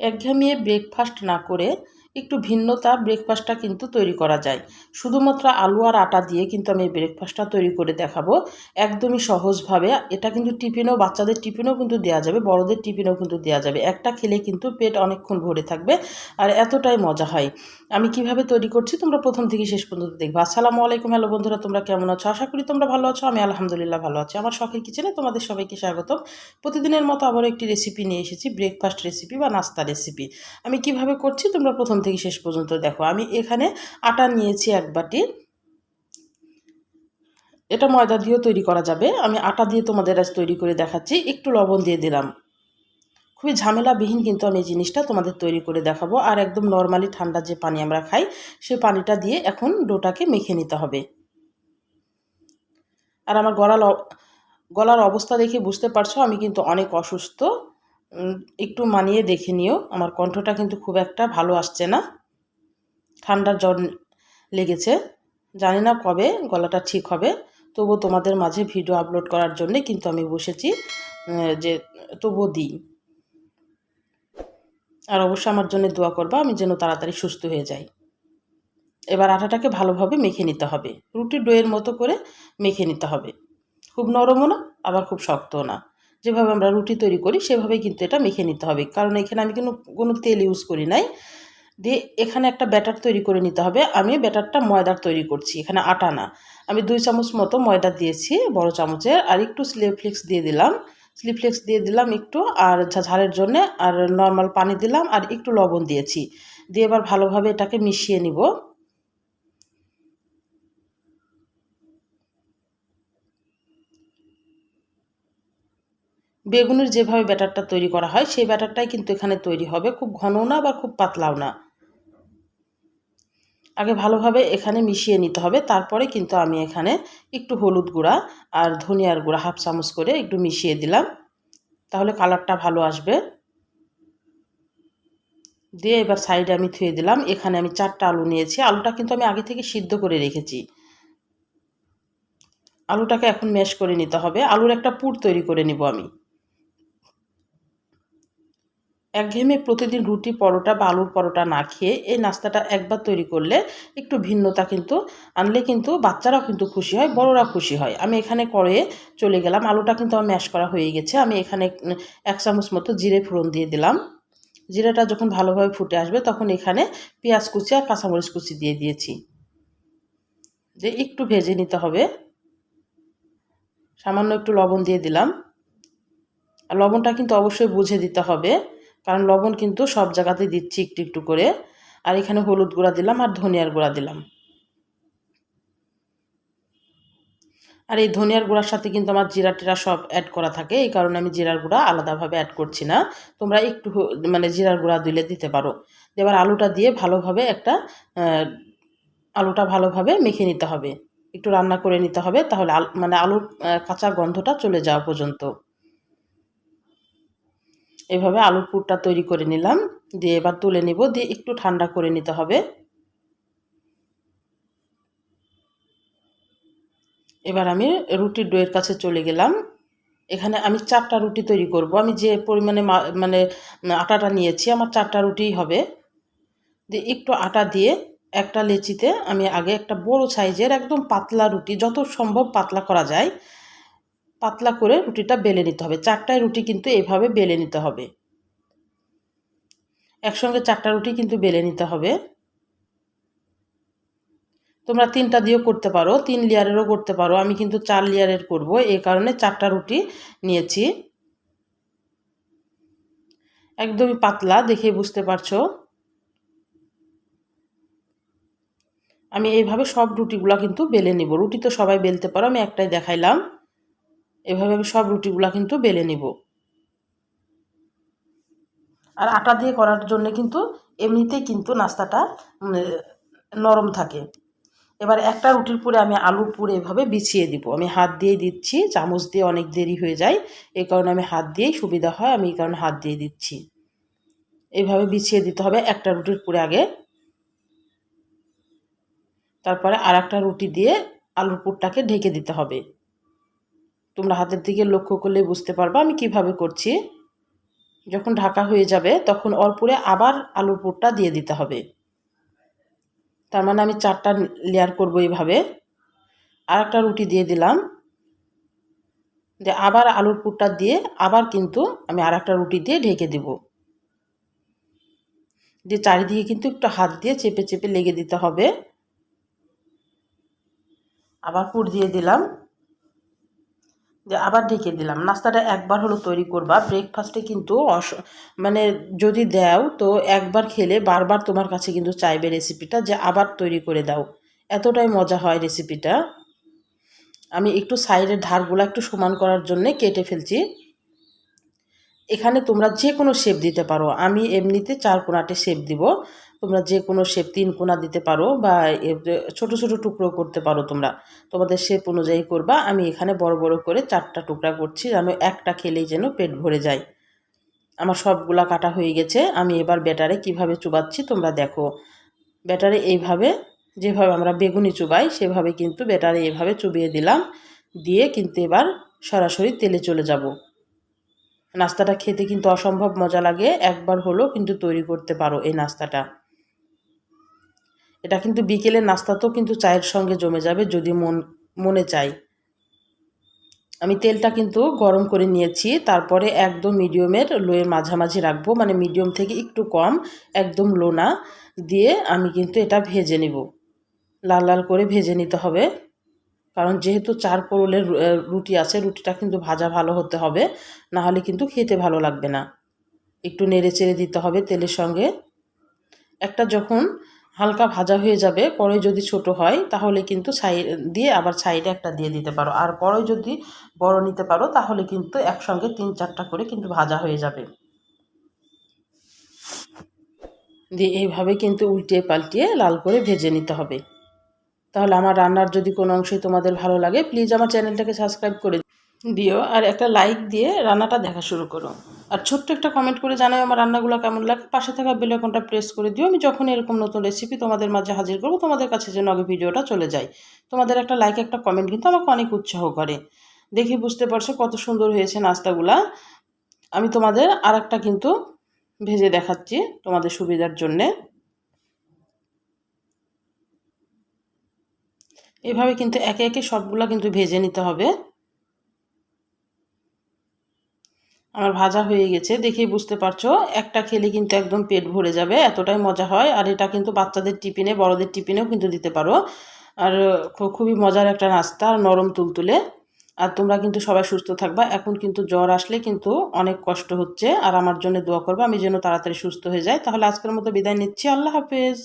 একঘেয়েমি ব্রেকফাস্ট না করে একটু ভিন্নতা ব্রেকফাস্টটা কিন্তু তৈরি করা যায়। শুধুমাত্র আলু আর আটা দিয়ে কিন্তু আমি এই ব্রেকফাস্টটা তৈরি করে দেখাবো একদমই সহজভাবে। এটা কিন্তু টিফিনেও, বাচ্চাদের টিফিনেও কিন্তু দেওয়া যাবে, বড়দের টিফিনেও কিন্তু দেওয়া যাবে। একটা খেলে কিন্তু পেট অনেকক্ষণ ভরে থাকবে আর এতটাই মজা হয়। আমি কিভাবে তৈরি করছি তোমরা প্রথম থেকে শেষ পর্যন্ত দেখবে। আসসালামু আলাইকুম, হ্যালো বন্ধুরা, তোমরা কেমন আছো? আশা করি তোমরা ভালো আছো। আমি আলহামদুলিল্লাহ ভালো আছি। আমার শখের কিচেনে তোমাদের সবাইকে স্বাগতম। প্রতিদিনের মতো আবার একটি রেসিপি নিয়ে এসেছি, ব্রেকফাস্ট রেসিপি বা নাস্তা রেসিপি। আমি কিভাবে করছি তোমরা প্রথম থেকে শেষ পর্যন্ত দেখো। আমি এখানে আটা নিয়েছি 1 বাটি। এটা ময়দা দিয়েও তৈরি করা যাবে, আমি আটা দিয়ে তোমাদের আজ তৈরি করে দেখাচ্ছি। একটু লবণ দিয়ে দিলাম। খুবই ঝামেলাবিহীন কিন্তু আমি এই জিনিসটা তোমাদের তৈরি করে দেখাবো। আর একদম নর্মালি ঠান্ডা যে পানি আমরা খাই সেই পানিটা দিয়ে এখন ডোটাকে মেখে নিতে হবে। আর আমার গলার অবস্থা দেখে বুঝতে পারছো আমি কিন্তু অনেক অসুস্থ। একটু মানিয়ে দেখে নিও, আমার কণ্ঠটা কিন্তু খুব একটা ভালো আসছে না, ঠান্ডার জ্বর লেগেছে। জানি না কবে গলাটা ঠিক হবে, তবুও তোমাদের মাঝে ভিডিও আপলোড করার জন্যে কিন্তু আমি বসেছি, যে তবুও দিই। আর অবশ্যই আমার জন্য দোয়া করবা, আমি যেন তাড়াতাড়ি সুস্থ হয়ে যাই। এবার আটাটাকে ভালোভাবে মেখে নিতে হবে, রুটির ডোয়ের মতো করে মেখে নিতে হবে। খুব নরমও না, আবার খুব শক্তও না। যেভাবে আমরা রুটি তৈরি করি সেভাবেই কিন্তু এটা মেখে নিতে হবে, কারণ এখানে আমি কোনো তেল ইউজ করি নাই। দিয়ে এখানে একটা ব্যাটার তৈরি করে নিতে হবে। আমি ব্যাটারটা ময়দার তৈরি করছি, এখানে আটা না। আমি 2 চামচ মতো ময়দা দিয়েছি, বড় চামচের। আর একটু স্লিপফ্লেক্স দিয়ে দিলাম একটু, আর ঝালের জন্যে। আর নর্মাল পানি দিলাম, আর একটু লবণ দিয়েছি। দিয়ে এবার ভালোভাবে এটাকে মিশিয়ে নিব। বেগুনের যেভাবে ব্যাটারটা তৈরি করা হয় সেই ব্যাটারটাই কিন্তু এখানে তৈরি হবে, খুব ঘনও না বা খুব পাতলাও না। আগে ভালোভাবে এখানে মিশিয়ে নিতে হবে, তারপরে কিন্তু আমি এখানে একটু হলুদ গুঁড়া আর ধনিয়ার গুঁড়া 1/2 চামচ করে একটু মিশিয়ে দিলাম, তাহলে কালারটা ভালো আসবে। দিয়ে এবার সাইডে আমি ধুয়ে দিলাম। এখানে আমি 4টা আলু নিয়েছি, আলুটা কিন্তু আমি আগে থেকে সিদ্ধ করে রেখেছি। আলুটাকে এখন ম্যাশ করে নিতে হবে, আলুর একটা পুর তৈরি করে নিব আমি। একঘেয়েমি প্রতিদিন রুটি পরোটা বা আলুর পরোটা না খেয়ে এই নাস্তাটা একবার তৈরি করলে, একটু ভিন্নতা কিন্তু আনলে কিন্তু বাচ্চারাও কিন্তু খুশি হয়, বড়রা খুশি হয়। আমি এখানে কড়াইয়ে চলে গেলাম, আলুটা কিন্তু আমার ম্যাশ করা হয়ে গেছে। আমি এখানে 1 চামচ মতো জিরে ফোড়ন দিয়ে দিলাম। জিরাটা যখন ভালোভাবে ফুটে আসবে তখন এখানে পেঁয়াজ কুচি আর কাঁচামরিচ কুচি দিয়ে দিয়েছি, যে একটু ভেজে নিতে হবে। সামান্য একটু লবণ দিয়ে দিলাম। আর লবণটা কিন্তু অবশ্যই বুঝে দিতে হবে, কারণ লবণ কিন্তু সব জায়গাতেই দিচ্ছি একটু একটু করে। আর এখানে হলুদ গুঁড়া দিলাম আর ধনিয়ার গুঁড়া দিলাম। আর এই ধনিয়ার গুঁড়ার সাথে কিন্তু আমার জিরা টিরা সব অ্যাড করা থাকে, এই কারণে আমি জিরার গুঁড়া আলাদাভাবে অ্যাড করছি না। তোমরা একটু মানে জিরার গুঁড়া দিলে দিতে পারো। এবার আলুটা দিয়ে ভালোভাবে আলুটা ভালোভাবে মেখে নিতে হবে, একটু রান্না করে নিতে হবে, তাহলে মানে আলুর কাঁচা গন্ধটা চলে যাওয়া পর্যন্ত। এভাবে আলুর পুরটা তৈরি করে নিলাম। দিয়ে এবার তুলে নিব, দিয়ে একটু ঠান্ডা করে নিতে হবে। এবার আমি রুটির ডোয়ের কাছে চলে গেলাম। এখানে আমি 4টা রুটি তৈরি করব। আমি যে পরিমাণে মানে আটাটা নিয়েছি আমার 4টা রুটিই হবে। দিয়ে একটু আটা দিয়ে একটা লেচিতে আমি আগে একটা বড় সাইজের একদম পাতলা রুটি, যত সম্ভব পাতলা করা যায়, পাতলা করে রুটিটা বেলে নিতে হবে। 4টাই রুটি কিন্তু এভাবে বেলে নিতে হবে, একসঙ্গে 4টা রুটি কিন্তু বেলে নিতে হবে। তোমরা 3টা দিয়েও করতে পারো, 3 লেয়ারেরও করতে পারো। আমি কিন্তু 4 লেয়ারের করব, এই কারণে 4টা রুটি নিয়েছি। একদমই পাতলা, দেখেই বুঝতে পারছো। আমি এইভাবে সব রুটিগুলা কিন্তু বেলে নিব। রুটি তো সবাই বেলতে পারো, আমি একটাই দেখাইলাম। এভাবে আমি সব রুটিগুলা কিন্তু বেলে নিব। আর আটা দিয়ে করার জন্য কিন্তু এমনিতেই কিন্তু নাস্তাটা নরম থাকে। এবার একটা রুটির পুরে আমি আলুর পুরে এভাবে বিছিয়ে দিব। আমি হাত দিয়েই দিচ্ছি, চামচ দিয়ে অনেক দেরি হয়ে যায়, এই কারণে আমি হাত দিয়েই সুবিধা হয়, আমি এই কারণে হাত দিয়ে দিচ্ছি। এইভাবে বিছিয়ে দিতে হবে একটা রুটির পুরে আগে, তারপরে আর একটা রুটি দিয়ে আলুর পুরটাকে ঢেকে দিতে হবে। তোমরা হাতের দিকে লক্ষ্য করলে বুঝতে পারবা আমি কিভাবে করছি। যখন ঢাকা হয়ে যাবে তখন অল্পরে আবার আলুর পুরটা দিয়ে দিতে হবে। তার মানে আমি 4টা লেয়ার করব এইভাবে। আর একটা রুটি দিয়ে দিলাম, দিয়ে আবার আলুর পুরটা দিয়ে আবার কিন্তু আমি আর একটা রুটি দিয়ে ঢেকে দেব। দিয়ে চারিদিকে কিন্তু একটু হাত দিয়ে চেপে চেপে লেগে দিতে হবে। আবার পুর দিয়ে দিলাম, যে আবার ঢেকে দিলাম। নাস্তাটা একবার হলো তৈরি করবা। ব্রেকফাস্টে কিন্তু মানে যদি দাও তো একবার খেলে বারবার তোমার কাছে কিন্তু চাইবে রেসিপিটা, যে আবার তৈরি করে দাও। এতটাই মজা হয় রেসিপিটা। আমি একটু সাইডের ধারগুলো একটু সমান করার জন্য কেটে ফেলছি। এখানে তোমরা যে কোনো শেপ দিতে পারো। আমি এমনিতে 4 কোণাটে শেপ দিব। তোমরা যে কোনো শেপ 3 কোণা দিতে পারো বা ছোট ছোট টুকরো করতে পারো। তোমরা তোমাদের শেপ অনুযায়ী করবা। আমি এখানে বড় বড় করে 4টা টুকরা করছি, যেন একটা খেলেই যেন পেট ভরে যায়। আমার সবগুলা কাটা হয়ে গেছে। আমি এবার ব্যাটারে কিভাবে চুবাচ্ছি তোমরা দেখো। ব্যাটারে এইভাবে, যেভাবে আমরা বেগুনি চুবাই সেভাবে কিন্তু ব্যাটারে এইভাবে চুবিয়ে দিলাম। দিয়ে কিন্তু এবার সরাসরি তেলে চলে যাব। নাস্তাটা খেতে কিন্তু অসম্ভব মজা লাগে। একবার হলেও কিন্তু তৈরি করতে পারো এই নাস্তাটা। এটা কিন্তু বিকেলের নাস্তাতেও কিন্তু চায়ের সঙ্গে জমে যাবে যদি মনে চায়। আমি তেলটা কিন্তু গরম করে নিয়েছি। তারপরে একদম মিডিয়ামের লোয়ের মাঝামাঝি রাখবো, মানে মিডিয়াম থেকে একটু কম, একদম লো না। দিয়ে আমি কিন্তু এটা ভেজে নেব। লাল লাল করে ভেজে নিতে হবে, কারণ যেহেতু 4 কোণের রুটি আছে, রুটিটা কিন্তু ভাজা ভালো হতে হবে, না হলে কিন্তু খেতে ভালো লাগবে না। একটু নেড়ে চেড়ে দিতে হবে তেলের সঙ্গে। একটা যখন হালকা ভাজা হয়ে যাবে, কড়াই যদি ছোট হয় তাহলে কিন্তু সাইড দিয়ে আবার সাইডে একটা দিয়ে দিতে পারো। আর কড়াই যদি বড় নিতে পারো তাহলে কিন্তু একসঙ্গে 3-4টা করে কিন্তু ভাজা হয়ে যাবে। দিয়ে এইভাবে কিন্তু উল্টিয়ে পাল্টিয়ে লাল করে ভেজে নিতে হবে। তাহলে আমার রান্নার যদি কোনো অংশই তোমাদের ভালো লাগে, প্লিজ আমার চ্যানেলটাকে সাবস্ক্রাইব করে দিও আর একটা লাইক দিয়ে রান্নাটা দেখা শুরু করো। আর ছোট্ট একটা কমেন্ট করে জানাই আমার রান্নাগুলো কেমন লাগে। পাশে থাকা বেল আইকনটা প্রেস করে দিও। আমি যখন এরকম নতুন রেসিপি তোমাদের মাঝে হাজির করবো, তোমাদের কাছে যেন আগে ভিডিওটা চলে যায়। তোমাদের একটা লাইক, একটা কমেন্ট কিন্তু আমাকে অনেক উৎসাহ করে। দেখে বুঝতে পারছো কত সুন্দর হয়েছে নাস্তাগুলা। আমি তোমাদের আর একটা কিন্তু ভেজে দেখাচ্ছি তোমাদের সুবিধার জন্যে। এভাবে কিন্তু একে একে সবগুলা কিন্তু ভেজে নিতে হবে। আমার ভাজা হয়ে গেছে, দেখেই বুঝতে পারছো একটা খেলে কিন্তু একদম পেট ভরে যাবে, এতটাই মজা হয়। আর এটা কিন্তু বাচ্চাদের টিফিনে, বড়দের টিফিনেও কিন্তু দিতে পারো। আর খুবই মজার একটা নাস্তা, আর নরম তুলতুলে। আর তোমরা কিন্তু সবাই সুস্থ থাকবা। এখন কিন্তু জ্বর আসলে কিন্তু অনেক কষ্ট হচ্ছে, আর আমার জন্য দোয়া করবা আমি যেন তাড়াতাড়ি সুস্থ হয়ে যাই। তাহলে আজকের মতো বিদায় নিচ্ছি। আল্লাহ হাফেজ।